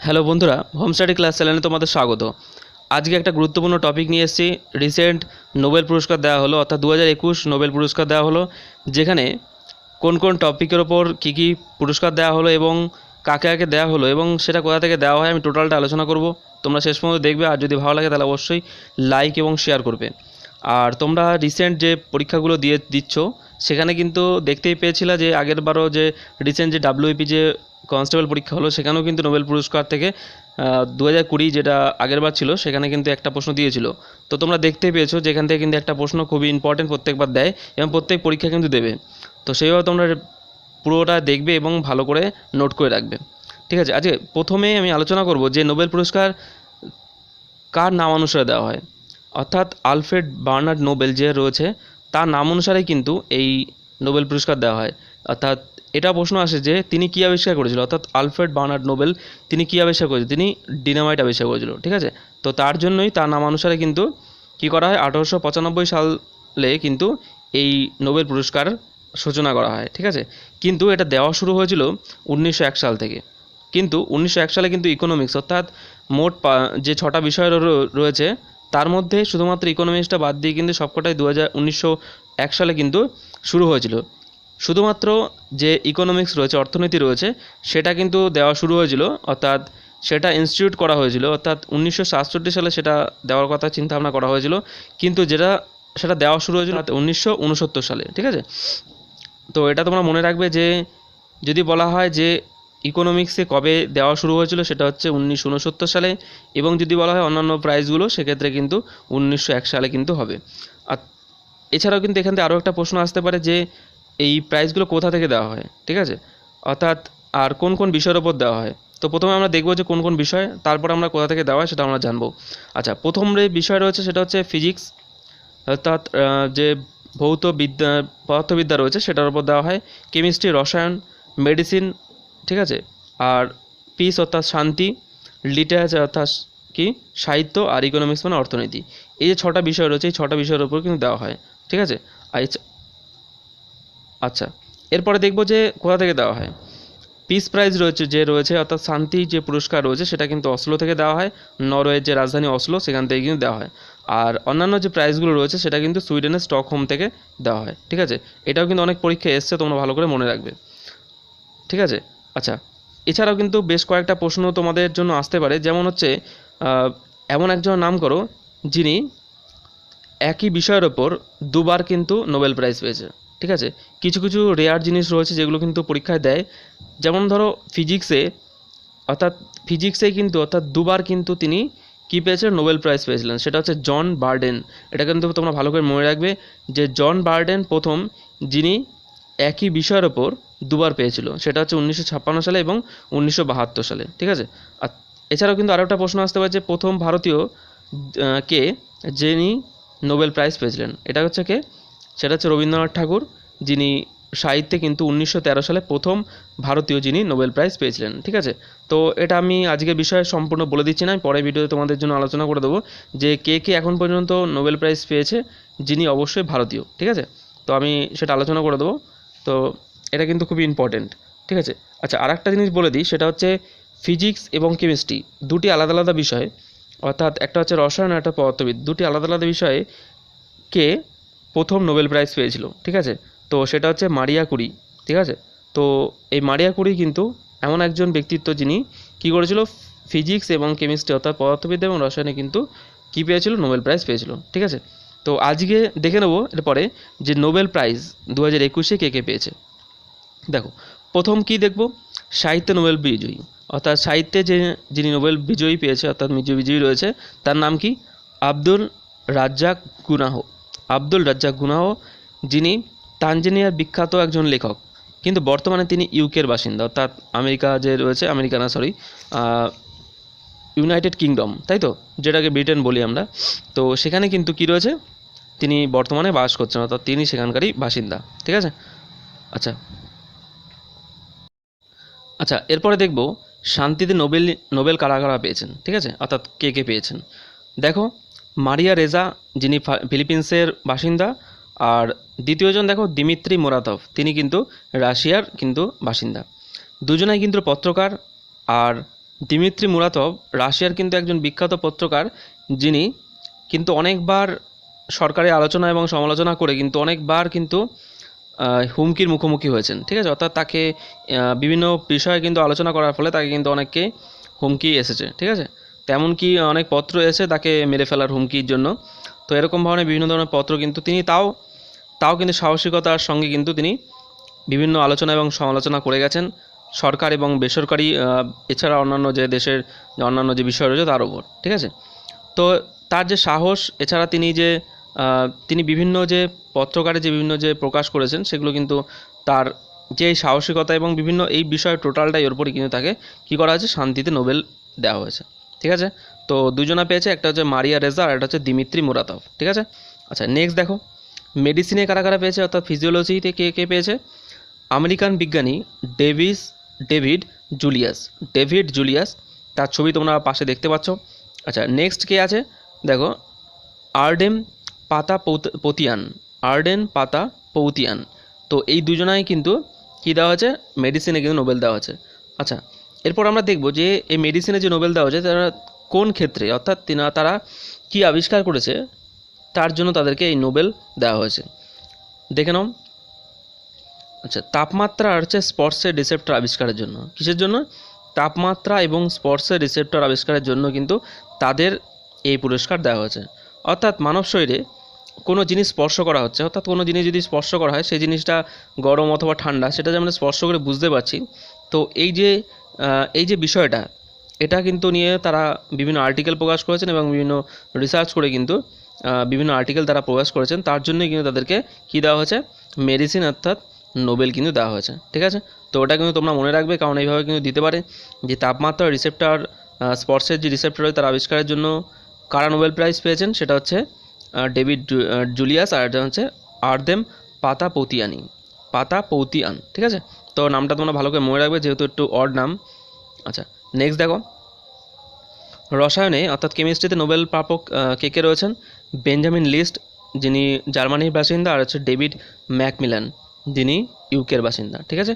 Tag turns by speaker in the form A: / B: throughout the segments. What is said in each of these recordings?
A: Hello বন্ধুরা, home study class চ্যানেলে তোমাদের স্বাগত। আজকে একটা গুরুত্বপূর্ণ টপিক নিয়ে এসেছি। রিসেন্ট নোবেল পুরস্কার দেওয়া হলো, অর্থাৎ 2021 নোবেল পুরস্কার দেওয়া হলো, যেখানে কোন কোন টপিকের ওপর কী কী পুরস্কার দেওয়া হলো এবং কাকে কাকে দেওয়া হলো এবং সেটা কোথা থেকে দেওয়া হয় আমি টোটালটা আলোচনা করব। তোমরা শেষ পর্যন্ত দেখবে, আর যদি ভালো লাগে তাহলে অবশ্যই লাইক এবং শেয়ার করবে। আর তোমরা রিসেন্ট যে পরীক্ষাগুলো দিচ্ছ সেখানে কিন্তু দেখতেই পেয়েছিলে যে আগের বারও যে রিসেন্ট যে ডাব্লিউপি যে কনস্টেবল পরীক্ষা হলো সেখানেও কিন্তু নোবেল পুরস্কার থেকে 2020 যেটা আগের বার ছিল সেখানে কিন্তু একটা প্রশ্ন দিয়েছিল। তো তোমরা দেখতেই পেয়েছো যেখান থেকে কিন্তু একটা প্রশ্ন খুবই ইম্পর্টেন্ট, প্রত্যেকবার দেয় এবং প্রত্যেক পরীক্ষা কিন্তু দেবে। তো সেইভাবে তোমরা পুরোটা দেখবে এবং ভালো করে নোট করে রাখবে। ঠিক আছে, আজকে প্রথমে আমি আলোচনা করব যে নোবেল পুরস্কার কার নাম অনুসারে দেওয়া হয়, অর্থাৎ আলফ্রেড বার্নার্ড নোবেল যে রয়েছে তার নাম অনুসারেই কিন্তু এই নোবেল পুরস্কার দেওয়া হয়। অর্থাৎ এটা প্রশ্ন আসে যে তিনি কী আবিষ্কার করেছিল, অর্থাৎ আলফ্রেড বার্নার্ড নোবেল তিনি কী আবিষ্কার করেছিল, তিনি ডিনামাইট আবিষ্কার করেছিল। ঠিক আছে, তো তার জন্যই তার নাম অনুসারে কিন্তু কী করা হয়, 1895 সালে কিন্তু এই নোবেল পুরস্কার সূচনা করা হয়। ঠিক আছে, কিন্তু এটা দেওয়া শুরু হয়েছিল 1901 সাল থেকে। কিন্তু 1901 সালে কিন্তু ইকোনমিক্স, অর্থাৎ মোট যে 6টা বিষয় রয়েছে তার মধ্যে শুধুমাত্র ইকোনমিক্সটা বাদ দিয়ে কিন্তু সবকটাই 1901 সালে কিন্তু শুরু হয়েছিল। শুধুমাত্র যে ইকোনমিক্স রয়েছে, অর্থনীতি রয়েছে, সেটা কিন্তু দেওয়া শুরু হয়েছিল, অর্থাৎ সেটা ইনস্টিটিউট করা হয়েছিল, অর্থাৎ 1967 সালে সেটা দেওয়ার কথা চিন্তাভাবনা করা হয়েছিল, কিন্তু সেটা দেওয়া শুরু হয়েছিল 1969 সালে। ঠিক আছে, তো এটা তোমরা মনে রাখবে যে যদি বলা হয় যে ইকোনমিক্সে কবে দেওয়া শুরু হয়েছিল সেটা হচ্ছে 1969 সালে, এবং যদি বলা হয় অন্যান্য প্রাইজগুলো সেক্ষেত্রে কিন্তু 1901 সালে কিন্তু হবে। আর এছাড়াও কিন্তু এখান থেকে আরও একটা প্রশ্ন আসতে পারে যে এই প্রাইজগুলো কোথা থেকে দেওয়া হয়। ঠিক আছে, অর্থাৎ আর কোন কোন বিষয়ের ওপর দেওয়া হয়। তো প্রথমে আমরা দেখব যে কোন কোন বিষয়, তারপর আমরা কোথা থেকে দেওয়া হয় সেটা আমরা জানবো। আচ্ছা, প্রথম যে বিষয় রয়েছে সেটা হচ্ছে ফিজিক্স, অর্থাৎ যে পদার্থবিদ্যা রয়েছে সেটার উপর দেওয়া হয়। কেমিস্ট্রি, রসায়ন, মেডিসিন, ঠিক আছে, আর পিস অর্থাৎ শান্তি, লিটারেচার অর্থাৎ কি সাহিত্য, আর ইকোনমিক্স মানে অর্থনীতি। এই যে 6টা বিষয় রয়েছে এই 6টা বিষয়ের উপর কিন্তু দেওয়া হয়। ঠিক আছে, আচ্ছা এরপরে দেখব যে কোথা থেকে দেওয়া হয়। পিস প্রাইজ রয়েছে অর্থাৎ শান্তি যে পুরস্কার রয়েছে সেটা কিন্তু অসলো থেকে দেওয়া হয়, নরওয়ের যে রাজধানী অসলো সেখান থেকে কিন্তু দেওয়া হয়। আর অন্যান্য যে প্রাইজগুলো রয়েছে সেটা কিন্তু সুইডেনের স্টকহোম থেকে দেওয়া হয়। ঠিক আছে, এটাও কিন্তু অনেক পরীক্ষা এসছে, তোমরা ভালো করে মনে রাখবে। ঠিক আছে, আচ্ছা এছাড়াও কিন্তু বেশ কয়েকটা প্রশ্ন তোমাদের জন্য আসতে পারে, যেমন হচ্ছে এমন একজন নাম করো যিনি একই বিষয়ের ওপর দুবার কিন্তু নোবেল প্রাইজ পেয়েছে। ঠিক আছে, কিছু কিছু রেয়ার জিনিস রয়েছে যেগুলো কিন্তু পরীক্ষায় দেয়, যেমন ধরো ফিজিক্সে কিন্তু অর্থাৎ দুবার কিন্তু তিনি কী পেয়েছিলেন, নোবেল প্রাইজ পেয়েছিলেন। সেটা হচ্ছে জন বার্ডেন। এটা কিন্তু তোমরা ভালো করে মনে রাখবে যে জন বার্ডেন প্রথম যিনি একই বিষয়ের ওপর দুবার পেয়েছিল, সেটা হচ্ছে 1956 সালে এবং 1972 সালে। ঠিক আছে, আর এছাড়াও কিন্তু আরও একটা প্রশ্ন আসতে পারে যে প্রথম ভারতীয় কে যিনি নোবেল প্রাইজ পেয়েছিলেন। এটা হচ্ছে কে, সেটা হচ্ছে রবীন্দ্রনাথ ঠাকুর, যিনি সাহিত্যে কিন্তু 1913 সালে প্রথম ভারতীয় যিনি নোবেল প্রাইজ পেয়েছিলেন। ঠিক আছে, তো এটা আমি আজকের বিষয়ে সম্পূর্ণ বলে দিচ্ছি না, পরের ভিডিওতে তোমাদের জন্য আলোচনা করে দেবো যে কে কে এখন পর্যন্ত নোবেল প্রাইজ পেয়েছে যিনি অবশ্যই ভারতীয়। ঠিক আছে, তো আমি সেটা আলোচনা করে দেবো। তো এটা কিন্তু খুবই ইম্পর্টেন্ট। ঠিক আছে, আচ্ছা আর একটা জিনিস বলে দিই, সেটা হচ্ছে ফিজিক্স এবং কেমিস্ট্রি দুটি আলাদা আলাদা বিষয়, অর্থাৎ একটা হচ্ছে রসায়ন আর একটা পদার্থবিদ, দুটি আলাদা আলাদা বিষয়ে কে প্রথম নোবেল প্রাইজ পেয়েছিল। ঠিক আছে, তো সেটা হচ্ছে মারিয়া কুরি। ঠিক আছে, তো এই মারিয়া কুরি কিন্তু এমন একজন ব্যক্তিত্ব যিনি কী করেছিল, ফিজিক্স এবং কেমিস্ট্রি অর্থাৎ পদার্থবিদ্যা এবং রসায়নে কিন্তু কী পেয়েছিল, নোবেল প্রাইজ পেয়েছিল। ঠিক আছে, তো আজকে দেখে নেবো এরপরে যে নোবেল প্রাইজ 2021 কে কে পেয়েছে। দেখো প্রথম কি দেখব, সাহিত্যে নোবেল বিজয়ী, অর্থাৎ সাহিত্যে যিনি নোবেল বিজয়ী পেয়েছে অর্থাৎ বিজয়ী রয়েছে তার নাম কি, আব্দুল রাজ্জাক গুনাহ। আব্দুল রাজ্জাক গুনাহ, যিনি তানজানিয়ার বিখ্যাত একজন লেখক, কিন্তু বর্তমানে তিনি ইউকের বাসিন্দা, অর্থাৎ আমেরিকা যে রয়েছে, ইউনাইটেড কিংডম, তাই তো, যেটাকে ব্রিটেন বলি আমরা, তো সেখানে কিন্তু কি রয়েছে, তিনি বর্তমানে বাস করছেন, অর্থাৎ তিনি সেখানকারই বাসিন্দা। ঠিক আছে, আচ্ছা আচ্ছা এরপরে দেখব শান্তিতে নোবেল কারা কারা পেয়েছেন। ঠিক আছে, অর্থাৎ কে কে পেয়েছেন। দেখো মারিয়া রেজা, যিনি ফিলিপিন্সের বাসিন্দা, আর দ্বিতীয়জন দেখো দিমিত্রি মোরাতভ, তিনি কিন্তু রাশিয়ার কিন্তু বাসিন্দা। দুজনাই কিন্তু পত্রকার, আর দিমিত্রি মুরাতভ রাশিয়ার কিন্তু একজন বিখ্যাত পত্রকার, যিনি কিন্তু অনেকবার সরকারি আলোচনা এবং সমালোচনা করে কিন্তু অনেকবার কিন্তু হুমকির মুখোমুখি হয়েছেন। ঠিক আছে, অর্থাৎ তাকে বিভিন্ন বিষয়ে কিন্তু আলোচনা করার ফলে তাকে কিন্তু অনেককে হুমকি এসেছে। ঠিক আছে, তেমন কি অনেক পত্র এসে তাকে মেরে ফেলার হুমকির জন্য। তো এরকম ধরনের বিভিন্ন ধরনের পত্র কিন্তু তিনি তাও তাও কিন্তু সাহসিকতার সঙ্গে কিন্তু তিনি বিভিন্ন আলোচনা এবং সমালোচনা করে গেছেন সরকার এবং বেসরকারি এছাড়া অন্যান্য যে দেশের অন্যান্য যে বিষয় রয়েছে তার উপর। ঠিক আছে, তো তার যে সাহস, এছাড়া তিনি বিভিন্ন যে পত্রকারে যে বিভিন্ন যে প্রকাশ করেছেন সেগুলো কিন্তু তার যে সাহসিকতা এবং বিভিন্ন এই বিষয় টোটালটাই ওর উপরই কিন্তু তাকে কী করা হয়েছে, শান্তিতে নোবেল দেওয়া হয়েছে। ঠিক আছে, তো দুজনা পেয়েছে, একটা হচ্ছে মারিয়া রেজা আর একটা হচ্ছে দিমিত্রি মুরাতভ। ঠিক আছে, আচ্ছা নেক্সট দেখো, মেডিসিনে কারা কারা পেয়েছে অর্থাৎ ফিজিওলজিতে কে কে পেয়েছে। আমেরিকান বিজ্ঞানী ডেভিড জুলিয়াস, তার ছবি তোমরা পাশে দেখতে পাচ্ছ। আচ্ছা নেক্সট কে আছে দেখো, আর্ডেন পাতা পৌতিয়ান। তো এই দুজনাই কিন্তু কী দেওয়া হয়েছে, মেডিসিনে কিন্তু নোবেল দেওয়া হয়েছে। আচ্ছা এরপর আমরা দেখব যে এই মেডিসিনে যে নোবেল দেওয়া হয়েছে তারা কোন ক্ষেত্রে, অর্থাৎ তারা কী আবিষ্কার করেছে তার জন্য তাদেরকে এই নোবেল দেওয়া হয়েছে। দেখে নাও। আচ্ছা তাপমাত্রা আর হচ্ছে স্পর্শের রিসেপ্টর আবিষ্কারের জন্য। কিসের জন্য? তাপমাত্রা এবং স্পর্শের রিসেপ্টর আবিষ্কারের জন্য কিন্তু তাদের এই পুরস্কার দেওয়া হয়েছে। অর্থাৎ মানব শরীরে কোনো জিনিস স্পর্শ করা হচ্ছে, অর্থাৎ কোনো জিনিস যদি স্পর্শ করা হয় সেই জিনিসটা গরম অথবা ঠান্ডা সেটা যে আমরা স্পর্শ করে বুঝতে পারছি। তো এই যে বিষয়টা, এটা কিন্তু নিয়ে তারা বিভিন্ন আর্টিকেল প্রকাশ করেছেন এবং বিভিন্ন রিসার্চ করে কিন্তু বিভিন্ন আর্টিকেল তারা প্রকাশ করেছেন। তার জন্যই কিন্তু তাদেরকে কী দেওয়া হয়েছে, মেডিসিন অর্থাৎ নোবেল কিন্তু দেওয়া হয়েছে। ঠিক আছে, তো ওটা কিন্তু তোমরা মনে রাখবে, কারণ এইভাবে কিন্তু দিতে পারে যে তাপমাত্রা রিসেপ্টর স্পর্শের যে রিসেপ্টর হয় তার আবিষ্কারের জন্য কারা নোবেল প্রাইজ পেয়েছেন, সেটা হচ্ছে ডেভিড জুলিয়াস আর এটা হচ্ছে আর্দেম পাতা পৌতিয়ান। ঠিক আছে, তো নামটা তোমরা ভালো করে মনে রাখবে যেহেতু একটু অড নাম। আচ্ছা নেক্সট দেখো, রসায়নে অর্থাৎ কেমিস্ট্রিতে নোবেল প্রাপক কে কে রয়েছেন। বেঞ্জামিন লিস্ট, যিনি জার্মানির বাসিন্দা, আর হচ্ছে ডেভিড ম্যাকমিলান, যিনি ইউকের বাসিন্দা। ঠিক আছে,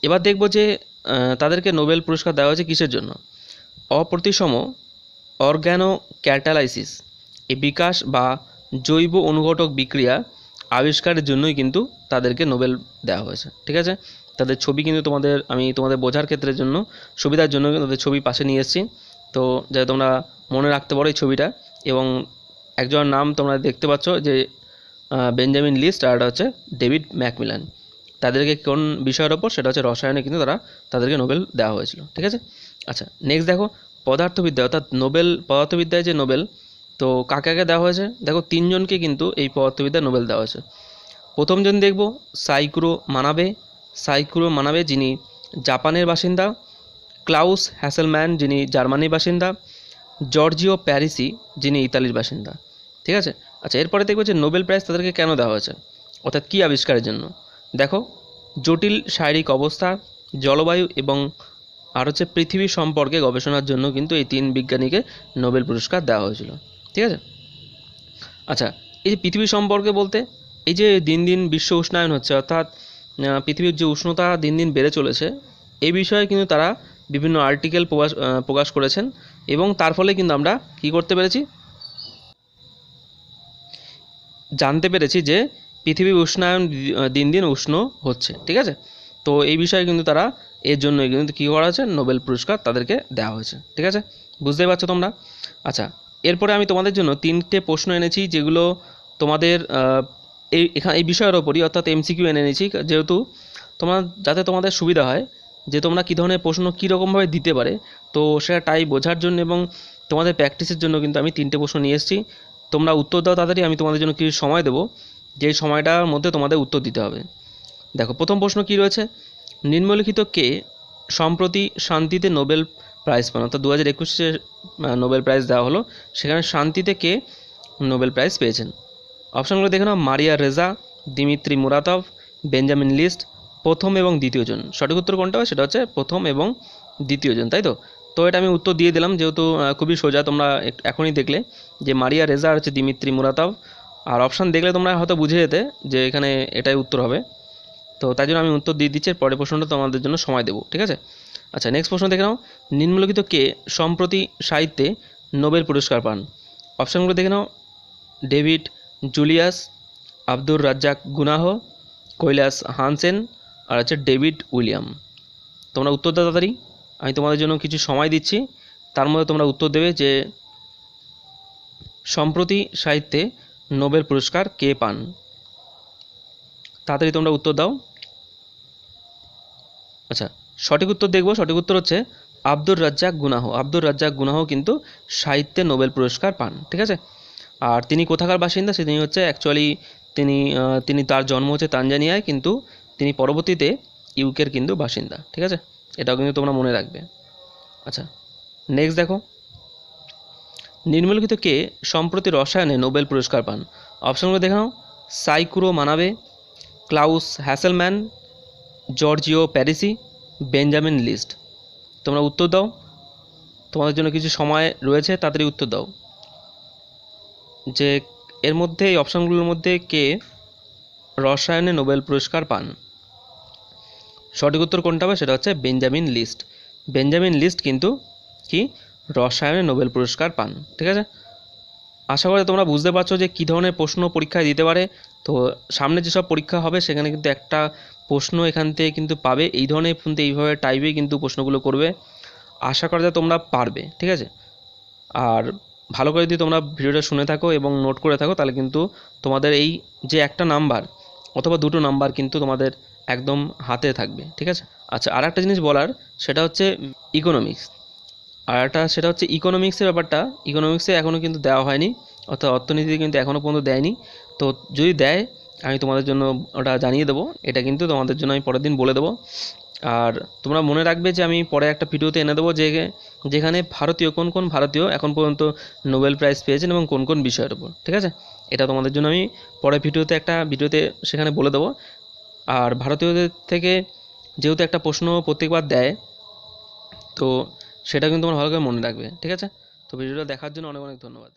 A: এবার দেখব যে তাদেরকে নোবেল পুরস্কার দেওয়া হয়েছে কিসের জন্য। অপ্রতিসম অর্গ্যানো ক্যাটালাইসিস, এই বিকাশ বা জৈব অনুঘটক বিক্রিয়া আবিষ্কারের জন্যই কিন্তু তাদেরকে নোবেল দেওয়া হয়েছে। ঠিক আছে, তাদের ছবি কিন্তু আমি তোমাদের বোঝার ক্ষেত্রের জন্য সুবিধার জন্য তাদের ছবি পাশে নিয়ে এসেছি, তো যাতে তোমরা মনে রাখতে পারো এই ছবিটা। এবং একজনের নাম তোমরা দেখতে পাচ্ছ যে বেঞ্জামিন লিস্ট আর হচ্ছে ডেভিড ম্যাকমিলান। তাদেরকে কোন বিষয়ের ওপর, সেটা হচ্ছে রসায়নে কিন্তু তাদেরকে নোবেল দেওয়া হয়েছিল। ঠিক আছে, আচ্ছা নেক্সট দেখো, পদার্থবিদ্যা অর্থাৎ পদার্থবিদ্যায় যে নোবেল, তো কাকে কাকে দেওয়া হয়েছে দেখো, তিনজনকে কিন্তু এই পদার্থবিদ্যায় নোবেল দেওয়া হয়েছে। প্রথমজন দেখব সাইকুরো মানাবে, যিনি জাপানের বাসিন্দা। ক্লাউস হ্যাসেলম্যান, যিনি জার্মানির বাসিন্দা। জর্জিও প্যারিসি, যিনি ইতালির বাসিন্দা। ঠিক আছে, আচ্ছা এরপরে দেখবো যে নোবেল প্রাইজ তাদেরকে কেন দেওয়া হয়েছে, অর্থাৎ কী আবিষ্কারের জন্য। দেখো, জটিল শারীরিক অবস্থা, জলবায়ু এবং আর হচ্ছে পৃথিবী সম্পর্কে গবেষণার জন্য কিন্তু এই তিন বিজ্ঞানীকে নোবেল পুরস্কার দেওয়া হয়েছিল। ঠিক আছে, আচ্ছা এই যে পৃথিবী সম্পর্কে বলতে, এই যে দিন দিন বিশ্ব উষ্ণায়ন হচ্ছে, অর্থাৎ পৃথিবীর যে উষ্ণতা দিন দিন বেড়ে চলেছে, এই বিষয়ে কিন্তু তারা বিভিন্ন আর্টিকেল প্রকাশ করেছেন এবং তার ফলে কিন্তু আমরা কী করতে পেরেছি, জানতে পেরেছি যে পৃথিবীর উষ্ণায়ন দিন দিন উষ্ণ হচ্ছে। ঠিক আছে, তো এই বিষয়ে কিন্তু তারা এর জন্য কিন্তু কী করা হয়েছে, নোবেল পুরস্কার তাদেরকে দেওয়া হয়েছে। ঠিক আছে, বুঝতেই পারছো তোমরা। আচ্ছা এরপরে আমি তোমাদের জন্য তিনটে প্রশ্ন এনেছি, যেগুলো তোমাদের এই বিষয়ের ওপরই, অর্থাৎ এমসিকিউ এনে এনেছি, যেহেতু যাতে তোমাদের সুবিধা হয় যে তোমরা কী ধরনের প্রশ্ন কীরকমভাবে দিতে পারে, তো সেটা টাই বোঝার জন্য এবং তোমাদের প্র্যাকটিসের জন্য কিন্তু আমি তিনটে প্রশ্ন নিয়ে এসেছি। তোমরা উত্তর দাও তাড়াতাড়ি, আমি তোমাদের জন্য কিছু সময় দেবো, যেই সময়টার মধ্যে তোমাদের উত্তর দিতে হবে। দেখো প্রথম প্রশ্ন কী রয়েছে, নিম্নলিখিত কে সম্প্রতি শান্তিতে নোবেল প্রাইজ পান, অর্থাৎ 2021 নোবেল প্রাইজ দেওয়া হলো, সেখানে শান্তিতে কে নোবেল প্রাইজ পেয়েছেন। অপশানগুলো দেখে নাও, Maria Ressa, Dmitry Muratov, Benjamin List, প্রথম এবং দ্বিতীয়জন। সঠিক উত্তর কোনটা হবে, সেটা হচ্ছে প্রথম এবং দ্বিতীয়জন, তাই তো। তো এটা আমি উত্তর দিয়ে দিলাম, যেহেতু খুবই সোজা, তোমরা এখনই দেখলে যে মারিয়া রেজা আর হচ্ছে দিমিত্রি মুরাতভ। আর অপশান দেখলে তোমরা হয়তো বুঝে যেতে যে এখানে এটাই উত্তর হবে। তো তাই জন্য আমি উত্তর দিয়ে দিচ্ছি, পরের প্রশ্নটা তোমাদের জন্য সময় দেবো, ঠিক আছে। আচ্ছা, নেক্সট প্রশ্ন দেখে নাও, নিম্নলিখিত কে সম্প্রতি সাহিত্যে নোবেল পুরস্কার পান? অপশানগুলো দেখে নাও, ডেভিড জুলিয়াস, আব্দুর রাজ্জাক গুনাহ, কৈলাস হানসেন, আর হচ্ছে ডেভিড উইলিয়াম। তোমরা উত্তর দাও তাড়াতাড়ি, আমি তোমাদের জন্য কিছু সময় দিচ্ছি, তার মধ্যে তোমরা উত্তর দেবে যে সম্প্রতি সাহিত্যে নোবেল পুরস্কার কে পান। তাড়াতাড়ি তোমরা উত্তর দাও। আচ্ছা, সঠিক উত্তর দেখব, সঠিক উত্তর হচ্ছে আব্দুর রাজ্জাক গুনাহ। আব্দুর রাজ্জাক গুনাহ কিন্তু সাহিত্যে নোবেল পুরস্কার পান, ঠিক আছে। আর তিনি কোথাকার বাসিন্দা, তিনি হচ্ছে অ্যাকচুয়ালি তিনি তার জন্ম হচ্ছে তানজানিয়ায়, কিন্তু তিনি পরবর্তীতে ইউকের কিন্তু বাসিন্দা, ঠিক আছে। এটাও কিন্তু তোমরা মনে রাখবে। আচ্ছা, নেক্সট দেখো, নিম্নলিখিত কে সম্প্রতি রসায়নে নোবেল পুরস্কার পান? অপশনগুলো দেখে নাও, সাইকুরো মানাবে, ক্লাউস হ্যাসেলম্যান, জর্জিও প্যারিসি, বেঞ্জামিন লিস্ট। তোমরা উত্তর দাও, তোমাদের জন্য কিছু সময় রয়েছে, তাড়াতাড়ি উত্তর দাও যে এর মধ্যে, এই অপশানগুলোর মধ্যে কে রসায়নে নোবেল পুরস্কার পান। সঠিক উত্তর কোনটা হবে, সেটা হচ্ছে বেঞ্জামিন লিস্ট। বেঞ্জামিন লিস্ট কিন্তু কি রসায়নে নোবেল পুরস্কার পান, ঠিক আছে। আশা করি তোমরা বুঝতে পারছো যে কী ধরনের প্রশ্ন পরীক্ষায় দিতে পারে। তো সামনে যেসব পরীক্ষা হবে সেখানে কিন্তু একটা প্রশ্ন এখান থেকে কিন্তু পাবে, এই ধরনের কিন্তু এইভাবে টাইপে কিন্তু প্রশ্নগুলো করবে। আশা করা যায় তোমরা পারবে, ঠিক আছে। আর ভালো করে যদি তোমরা ভিডিওটা শুনে থাকো এবং নোট করে থাকো, তাহলে কিন্তু তোমাদের এই যে একটা নাম্বার অথবা দুটো নাম্বার কিন্তু তোমাদের একদম হাতে থাকবে, ঠিক আছে। আচ্ছা, আর একটা জিনিস বলার, সেটা হচ্ছে ইকোনমিক্স। আর একটা সেটা হচ্ছে ইকোনমিক্সের ব্যাপারটা, ইকোনমিক্সে এখনও কিন্তু দেওয়া হয়নি, অর্থাৎ অর্থনীতিতে কিন্তু এখনও পর্যন্ত দেয়নি। তো যদি দেয় আমি তোমাদের জন্য ওটা জানিয়ে দেবো, এটা কিন্তু তোমাদের জন্য আমি পরের দিন বলে দেবো। আর তোমরা মনে রাখবে যে আমি পরে একটা ভিডিওতে এনে দেবো যেখানে ভারতীয় কোন কোন ভারতীয় এখন পর্যন্ত নোবেল প্রাইজ পেয়েছেন এবং কোন কোন বিষয়ের উপর, ঠিক আছে। এটা তোমাদের জন্য আমি পরের ভিডিওতে সেখানে বলে দেবো। আর ভারতীয়দের থেকে যেহেতু একটা প্রশ্ন প্রত্যেকবার দেয়, তো সেটা কিন্তু তোমরা ভালো করে মনে রাখবে, ঠিক আছে। তো ভিডিওটা দেখার জন্য অনেক অনেক ধন্যবাদ।